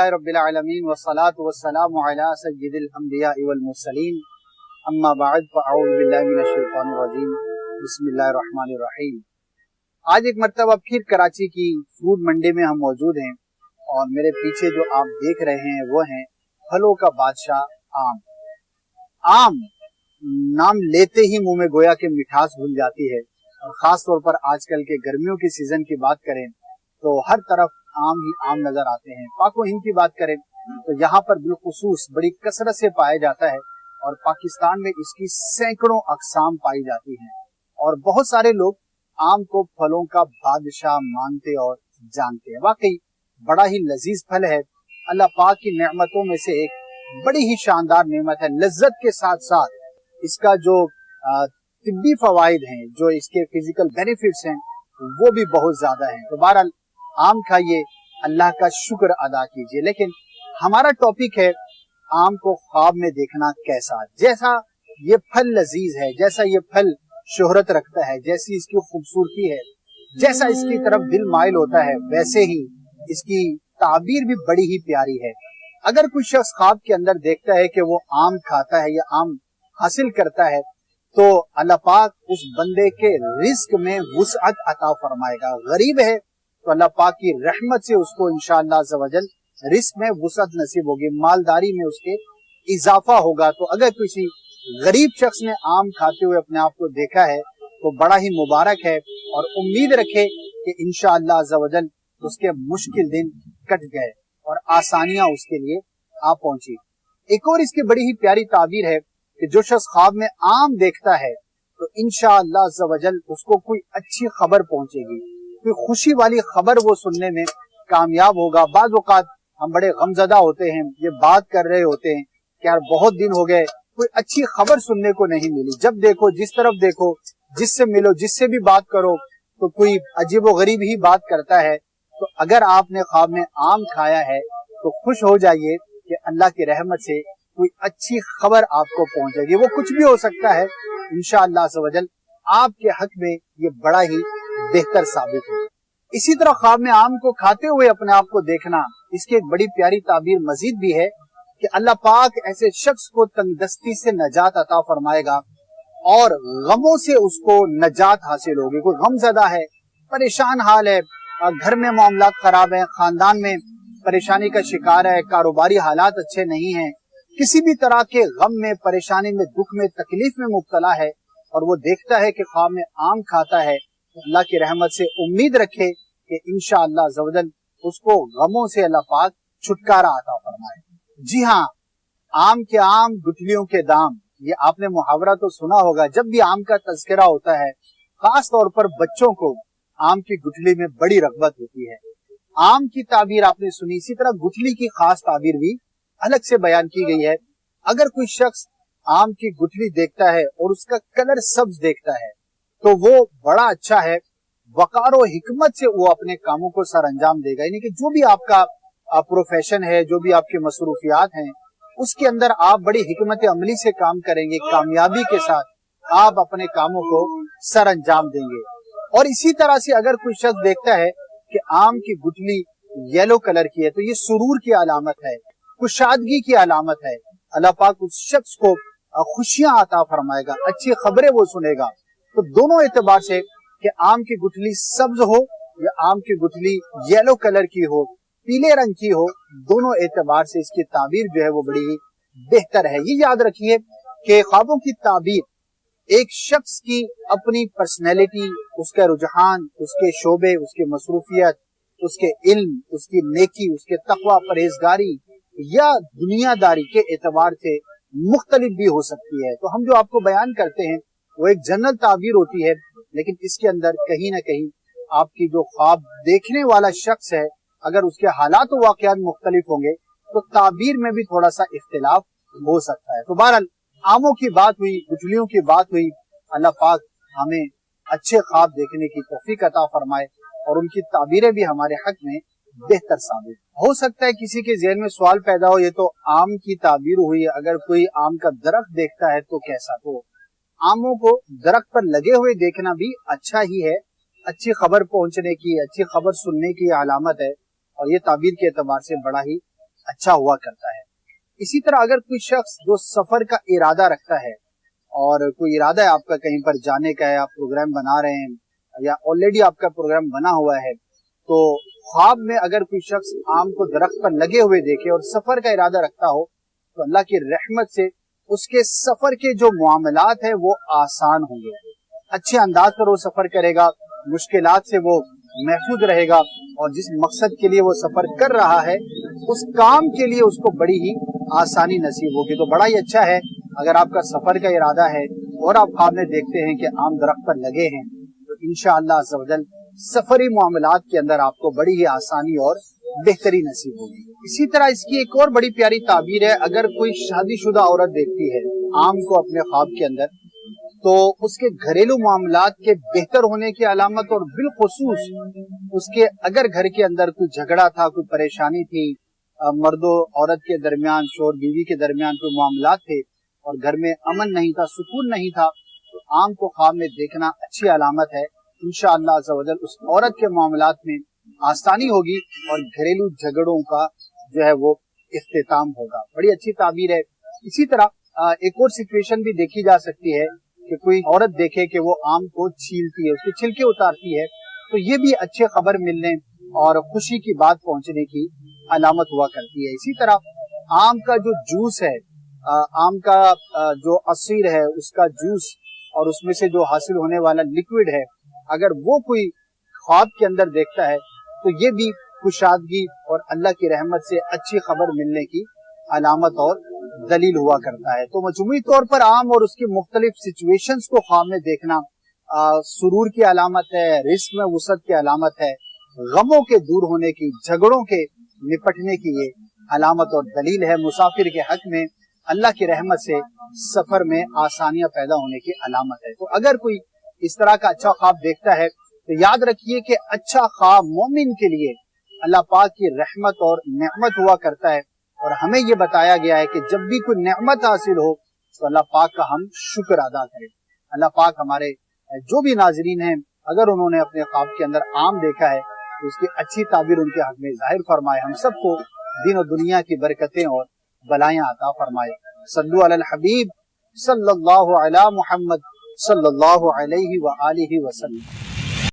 रब्बिल आलमीन वस्सलातु वस्सलामु अला सय्यिदिल अंबिया वल मुरसलीन अम्मा बाद फअऊज़ु बिल्लाहि मिनश शैतानिर रजीम बिस्मिल्लाहिर रहमानिर रहीम। आज एक मरतबा फिर कराची की फ्रूट मंडी में हम मौजूद हैं और मेरे पीछे जो आप देख रहे हैं वो है फलों का बादशाह आम। आम नाम लेते ही मुंह में गोया के मिठास घुल जाती है और खास तौर पर आजकल के गर्मियों की सीजन की बात करें तो हर तरफ आम ही आम नजर आते हैं। पाको हिंद की बात करें तो यहाँ पर बिलखुसूस बड़ी कसरत से पाया जाता है और पाकिस्तान में इसकी सैकड़ों अकसाम पाई जाती हैं और बहुत सारे लोग आम को फलों का बादशाह मानते और जानते हैं। वाकई बड़ा ही लजीज फल है, अल्लाह पाक की नेमतों में से एक बड़ी ही शानदार नेमत है। लज्जत के साथ साथ इसका जो तिब्बी फवाइद हैं, जो इसके फिजिकल बेनिफिट्स हैं वो भी बहुत ज्यादा हैं। तो बहरहाल आम खाइए, अल्लाह का शुक्र अदा कीजिए। लेकिन हमारा टॉपिक है आम को ख्वाब में देखना कैसा। जैसा ये फल लजीज है, जैसा ये फल शोहरत रखता है, जैसी इसकी खूबसूरती है, जैसा इसकी तरफ दिल माइल होता है, वैसे ही इसकी ताबीर भी बड़ी ही प्यारी है। अगर कोई शख्स ख्वाब के अंदर देखता है कि वो आम खाता है या आम हासिल करता है तो अल्लाह पाक उस बंदे के रिस्क में वुसअत अता फरमाएगा। गरीब है तो अल्लाह पाक की रहमत से उसको इंशाअल्लाह अज़्ज़ व जल रिस्क में वुसअत नसीब होगी, मालदारी में उसके इजाफा होगा। तो अगर किसी गरीब शख्स ने आम खाते हुए अपने आप को देखा है तो बड़ा ही मुबारक है और उम्मीद रखे कि इंशाअल्लाह अज़्ज़ व जल उसके मुश्किल दिन कट गए और आसानियां उसके लिए आ पहुंची। एक और इसकी बड़ी ही प्यारी ताबीर है कि जो शख्स ख्वाब में आम देखता है तो इंशाअल्लाह अज़्ज़ व जल उसको कोई अच्छी खबर पहुंचेगी, कोई खुशी वाली खबर वो सुनने में कामयाब होगा। बाज़ औक़ात हम बड़े गमज़दा होते हैं, ये बात कर रहे होते हैं कि यार बहुत दिन हो गए कोई अच्छी खबर सुनने को नहीं मिली। जब देखो, जिस तरफ देखो, जिससे मिलो, जिससे भी बात करो तो कोई अजीबो गरीब ही बात करता है। तो अगर आपने ख्वाब में आम खाया है तो खुश हो जाइए कि अल्लाह की रहमत से कोई अच्छी खबर आपको पहुंचेगी। वो कुछ भी हो सकता है, इंशाअल्लाह अज़्ज़ व जल आपके हक में ये बड़ा ही बेहतर साबित हो। इसी तरह ख्वाब में आम को खाते हुए अपने आप को देखना, इसकी एक बड़ी प्यारी ताबीर मजीद भी है कि अल्लाह पाक ऐसे शख्स को तंगदस्ती से नजात अता फरमाएगा और गमों से उसको नजात हासिल होगी। कोई गमज़दा है, परेशान हाल है, घर में मामलात खराब है, खानदान में परेशानी का शिकार है, कारोबारी हालात अच्छे नहीं है, किसी भी तरह के गम में, परेशानी में, दुख में, तकलीफ में मुब्तला है और वो देखता है कि ख्वाब में आम खाता है तो अल्लाह की रहमत से उम्मीद रखे कि इंशाअल्लाह अज़्ज़ व जल उसको गमों से अल्लाह पाक छुटकारा अता फरमाए। जी हाँ, आम के आम गुठलियों के दाम, ये आपने मुहावरा तो सुना होगा। जब भी आम का तज़किरा होता है, खास तौर पर बच्चों को आम की गुठली में बड़ी रग़बत होती है। आम की ताबीर आपने सुनी, इसी तरह गुठली की खास ताबीर भी अलग से बयान की गई है। अगर कोई शख्स आम की गुठली देखता है और उसका कलर सब्ज देखता है तो वो बड़ा अच्छा है, वकार और हिकमत से वो अपने कामों को सर अंजाम देगा। यानी कि जो भी आपका प्रोफेशन है, जो भी आपकी मसरूफियात हैं, उसके अंदर आप बड़ी हिकमत अमली से काम करेंगे, कामयाबी के साथ आप अपने कामों को सर अंजाम देंगे। और इसी तरह से अगर कोई शख्स देखता है कि आम की गुठली येलो कलर की है तो ये सुरूर की अलामत है, कुशादगी की अलामत है। अल्लाह पाक उस शख्स को खुशियां अता फरमाएगा, अच्छी खबरें वो सुनेगा। तो दोनों एतबार से कि आम की गुठली सब्ज हो या आम की गुठली येलो कलर की हो, पीले रंग की हो, दोनों एतबार से इसकी ताबीर जो है वो बड़ी ही बेहतर है। ये याद रखिए कि ख्वाबों की ताबीर एक शख्स की अपनी पर्सनैलिटी, उसका रुझान, उसके शोबे, उसकी मसरूफियत, उसके इल्म, उसकी नेकी, उसके तकवा, परहेजगारी या दुनियादारी के एतबार से मुख्तलिफ भी हो सकती है। तो हम जो आपको बयान करते हैं वो एक जनरल ताबीर होती है, लेकिन इसके अंदर कहीं ना कहीं आपकी जो ख्वाब देखने वाला शख्स है, अगर उसके हालात व वाक़यात मुख्तलिफ होंगे तो ताबीर में भी थोड़ा सा इख्तिलाफ हो सकता है। तो बहरहाल आमों की बात हुई, गुठलियों की बात हुई, अल्लाह पाक हमें अच्छे ख्वाब देखने की तौफीक अता फरमाए और उनकी ताबीरें भी हमारे हक में बेहतर साबित हो सकता है। किसी के ज़हन में सवाल पैदा हो, ये तो आम की ताबीर हुई, अगर कोई आम का दरख्त देखता है तो कैसा? तो आमों को दरख्त पर लगे हुए देखना भी अच्छा ही है, अच्छी खबर पहुंचने की, अच्छी खबर सुनने की अलामत है और ये ताबीर के एतबार से बड़ा ही اچھا ہوا کرتا ہے۔ اسی طرح اگر کوئی شخص جو سفر کا ارادہ رکھتا ہے اور کوئی ارادہ ہے آپ کا کہیں پر جانے کا ہے، آپ پروگرام بنا رہے ہیں یا آلریڈی آپ کا پروگرام بنا ہوا ہے، تو خواب میں اگر کوئی شخص آم کو درخت پر لگے ہوئے دیکھے اور سفر کا ارادہ رکھتا ہو تو اللہ کی رحمت سے اس کے سفر کے جو معاملات ہیں وہ آسان ہوں گے، اچھے انداز پر وہ سفر کرے گا، مشکلات سے وہ محفوظ رہے گا، اور جس مقصد کے لیے وہ سفر کر رہا ہے اس کام کے لیے اس کو بڑی ہی آسانی نصیب ہوگی۔ تو بڑا ہی اچھا ہے اگر آپ کا سفر کا ارادہ ہے اور آپ خواب میں دیکھتے ہیں کہ آم درخت پر لگے ہیں تو انشاءاللہ عز و جل سفری معاملات کے اندر آپ کو بڑی ہی آسانی اور بہتری نصیب ہوگی۔ اسی طرح اس کی ایک اور بڑی پیاری تعبیر ہے، اگر کوئی شادی شدہ عورت دیکھتی ہے آم کو اپنے خواب کے اندر تو اس کے گھریلو معاملات کے بہتر ہونے کی علامت، اور بالخصوص اس کے اگر گھر کے اندر کوئی جھگڑا تھا، کوئی پریشانی تھی، مرد و عورت کے درمیان، شوہر بیوی کے درمیان کوئی معاملات تھے اور گھر میں امن نہیں تھا، سکون نہیں تھا، تو آم کو خواب میں دیکھنا اچھی علامت ہے۔ انشاءاللہ عز و جل اس عورت کے معاملات میں آسانی ہوگی اور گھریلو جھگڑوں کا جو ہے وہ اختتام ہوگا۔ بڑی اچھی تعبیر ہے۔ اسی طرح ایک اور سچویشن بھی دیکھی جا سکتی ہے کہ کوئی عورت دیکھے کہ وہ آم کو چھیلتی ہے، اس کے چھلکے اتارتی ہے، تو یہ بھی اچھے خبر ملنے اور خوشی کی بات پہنچنے کی علامت ہوا کرتی ہے۔ اسی طرح آم کا جو جوس ہے، آم کا جو عصیر ہے، اس کا جوس اور اس میں سے جو حاصل ہونے والا لیکوڈ ہے، اگر وہ کوئی خواب کے اندر دیکھتا ہے تو یہ بھی خوشادگی اور اللہ کی رحمت سے اچھی خبر ملنے کی علامت اور دلیل ہوا کرتا ہے۔ تو مجموعی طور پر آم اور اس کی مختلف سچویشنز کو خواب میں دیکھنا سرور کی علامت ہے، رزق میں وسعت کی علامت ہے، غموں کے دور ہونے کی، جھگڑوں کے نپٹنے کی یہ علامت اور دلیل ہے، مسافر کے حق میں اللہ کی رحمت سے سفر میں آسانیاں پیدا ہونے کی علامت ہے۔ تو اگر کوئی اس طرح کا اچھا خواب دیکھتا ہے تو یاد رکھیے کہ اچھا خواب مومن کے لیے اللہ پاک کی رحمت اور نعمت ہوا کرتا ہے، اور ہمیں یہ بتایا گیا ہے کہ جب بھی کوئی نعمت حاصل ہو تو اللہ پاک کا ہم شکر ادا کریں۔ اللہ پاک ہمارے جو بھی ناظرین ہیں اگر انہوں نے اپنے خواب کے اندر آم دیکھا ہے تو اس کی اچھی تعبیر ان کے حق میں ظاہر فرمائے، ہم سب کو دین و دنیا کی برکتیں اور بلائیں عطا فرمائے۔ صلو علی الحبیب صلی اللہ علی محمد صلی اللہ علیہ وآلہ وسلم۔